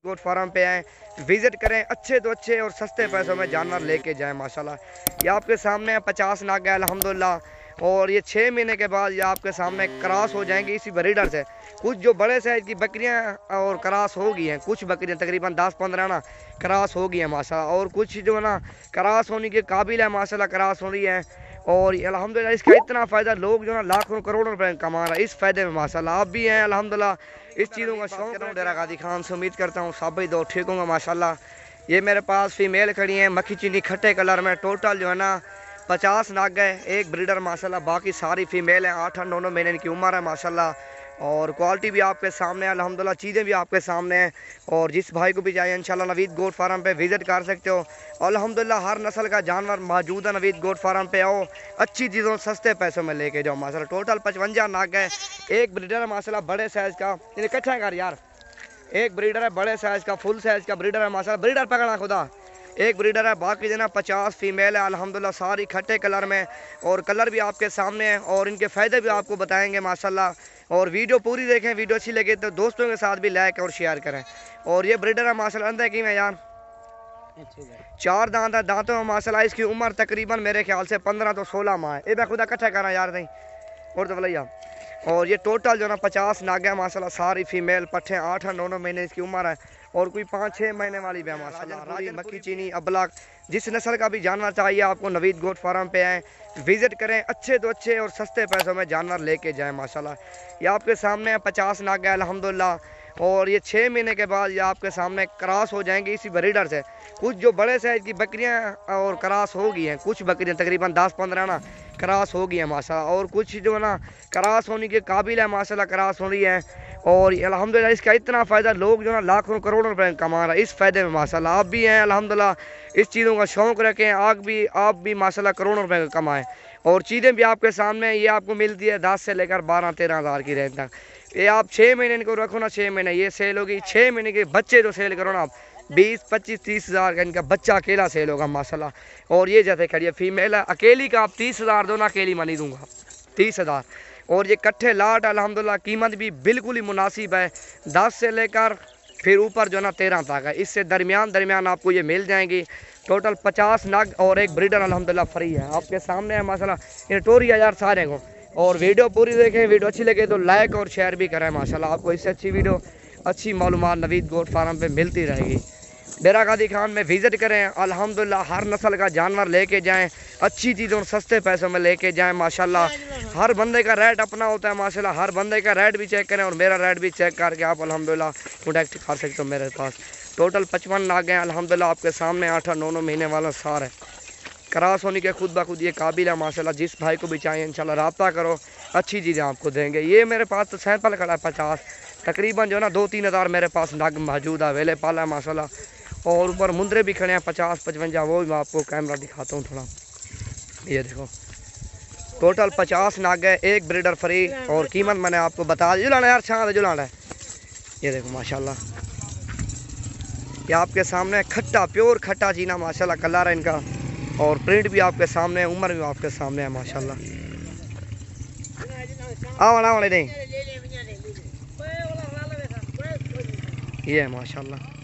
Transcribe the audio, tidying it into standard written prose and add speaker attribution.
Speaker 1: Goat farm पे आएँ, visit करें, अच्छे तो अच्छे और सस्ते पैसों में जानवर लेके जाएं माशाल्लाह। ये आपके सामने 50 नाग है अल्हम्दुलिल्लाह, और ये 6 महीने के बाद ये आपके सामने क्रॉस हो जाएंगी इसी ब्रीडर से। कुछ जो बड़े साइज की बकरियां और क्रॉस हो गई हैं, कुछ बकरियां तकरीबन 10-15 ना क्रॉस हो गई हैं माशाल्लाह, और कुछ जो है ना क्रॉस होने के काबिल है माशाल्लाह, क्रॉस हो रही है। और अल्हम्दुलिल्लाह इसका इतना फ़ायदा, लोग जो है ना लाखों करोड़ों रुपए कमा रहे हैं इस फ़ायदे में माशाल्लाह। आप भी हैं अल्हम्दुलिल्लाह, इस चीज़ों का शौक़ है। डेरा गाजी खान से उम्मीद करता हूँ सब भाई दो ठीक होंगे माशाल्लाह। ये मेरे पास फीमेल खड़ी हैं मक्खी चीनी खट्टे कलर में, टोटल जो है ना 50 नाग है, एक ब्रीडर माशाल्लाह, बाकी सारी फीमेल हैं। 8-9 महीने की उम्र है माशाल्लाह, और क्वालिटी भी आपके सामने है अल्हम्दुलिल्लाह, चीज़ें भी आपके सामने हैं। और जिस भाई को भी चाहिए इंशाल्लाह नवीद गोट फार्म पे विज़िट कर सकते हो। अल्हम्दुलिल्लाह हर नस्ल का जानवर मौजूद है नवीद गोट फार्म पे। आओ, अच्छी चीज़ों सस्ते पैसों में लेके जाओ माशाल्लाह। टोटल 55 नाग है, एक ब्रीडर है माशाल्लाह बड़े साइज़ का, इकट्ठा कर यार, एक ब्रीडर है बड़े साइज़ का, फुल साइज़ का ब्रीडर है माशाल्लाह। ब्रीडर पकड़ा खुदा, एक ब्रीडर है, बाकी जो ना 50 फीमेल है अल्हम्दुलिल्लाह, सारी खट्टे कलर में, और कलर भी आपके सामने है, और इनके फ़ायदे भी आपको बताएंगे माशाल्लाह। और वीडियो पूरी देखें, वीडियो अच्छी लगे तो दोस्तों के साथ भी लाइक और शेयर करें। और ये ब्रीडर है माशाल्लाह, अंदर की में यार 4 दांत है, दांतों में माशाल्लाह। इसकी उम्र तकरीबन मेरे ख्याल से 15 तो 16 माह है। ये मैं खुदा इकट्ठा करा यार नहीं और तो भैया। और ये टोटल जो ना 50 नाग है माशाल्लाह, सारी फीमेल पट्ठे, 8-9 महीने इसकी उम्र है, और कोई 5-6 महीने वाली भी है माशाल्लाह। मक्खी चीनी अबलाक, जिस नस्ल का भी जानवर चाहिए आपको नवीद गोट फार्म पे आएँ, विज़िट करें, अच्छे तो अच्छे और सस्ते पैसों में जानवर लेके जाएं माशाल्लाह। ये आपके सामने 50 नाग है अल्हम्दुलिल्लाह, और ये 6 महीने के बाद ये आपके सामने क्रॉस हो जाएंगी इसी ब्रीडर से। कुछ जो बड़े साइज की बकरियां और क्रॉस हो गई हैं, कुछ बकरियां तकरीबन 10-15 ना क्रॉस हो गई हैं माशाल्लाह, और कुछ जो है ना क्रॉस होने के काबिल है माशाल्लाह, क्रॉस हो रही है। और अल्हम्दुलिल्लाह इसका इतना फ़ायदा, लोग जो है ना लाखों करोड़ों रुपए कमा रहे हैं इस फ़ायदे में माशाल्लाह। आप भी हैं अल्हम्दुलिल्लाह, इस चीज़ों का शौक़ रखें, आप भी माशाल्लाह करोड़ों रुपए कमाएँ। और चीज़ें भी आपके सामने, ये आपको मिलती है 10 से लेकर 12-13 हज़ार की रेंज तक। ये आप 6 महीने इनको रखो ना, 6 महीने ये सेल होगी। 6 महीने के बच्चे जो सेल करो ना आप, 20-25-30 हज़ार का इनका बच्चा अकेला सेल होगा माशाल्लाह। और ये जैसे खड़ी है फीमेल है, अकेली का आप 30 हज़ार दो ना, अकेली मैं नहीं दूँगा 30 हज़ार। और ये कट्ठे लाट अल्हम्दुलिल्लाह, कीमत भी बिल्कुल ही मुनासिब है, 10 से लेकर फिर ऊपर जो ना 13 तक है, इससे दरमियान आपको ये मिल जाएंगी। टोटल 50 नग और एक ब्रीडर अल्हम्दुलिल्लाह फ्री है आपके सामने है माशाल्लाह। ये टोरी है यार सारे को। और वीडियो पूरी देखें, वीडियो अच्छी लगे तो लाइक और शेयर भी करें माशाल्लाह। आपको इससे अच्छी वीडियो, अच्छी मालूमात नवीद गोट फार्म पे मिलती रहेगी। डेरा गाजी खान में विज़िट करें, अल्हम्दुलिल्लाह हर नस्ल का जानवर लेके जाएं, अच्छी चीज़ों सस्ते पैसों में लेके जाएं माशाल्लाह। हर बंदे का रेट अपना होता है माशाल्लाह, हर बंदे का रेट भी चेक करें, और मेरा रेट भी चेक करके आप अल्हम्दुलिल्लाह कॉन्टैक्ट कर सकते हो मेरे पास। टोटल 55 नाग हैं अल्हम्दुलिल्लाह, आपके सामने 8-9 महीने वाला सार है, क्रॉस होने के खुद ब खुद ये काबिल है माशाल्लाह। जिस भाई को भी चाहिए इंशाल्लाह रब्ता करो, अच्छी चीज़ें आपको देंगे। ये मेरे पास तो सैंपल खड़ा है 50, तकरीबन जो ना 2-3 हज़ार मेरे पास नग मौजूद है, वेले पाला है माशाल्लाह। और ऊपर मुंदरे भी खड़े हैं 50-55, वो भी मैं आपको कैमरा दिखाता हूँ थोड़ा। ये देखो टोटल 50 नाग है, एक ब्रीडर फ्री, और कीमत मैंने आपको बता दी। जुलाना यार छाँ जुलाना है। ये देखो माशाल्लाह, ये आपके सामने खट्टा, प्योर खट्टा जीना माशाल्लाह कलर है इनका, और प्रिंट भी आपके सामने है, उम्र भी आपके सामने है माशाल्लाह। आवड़े नहीं, ये है माशाल्लाह।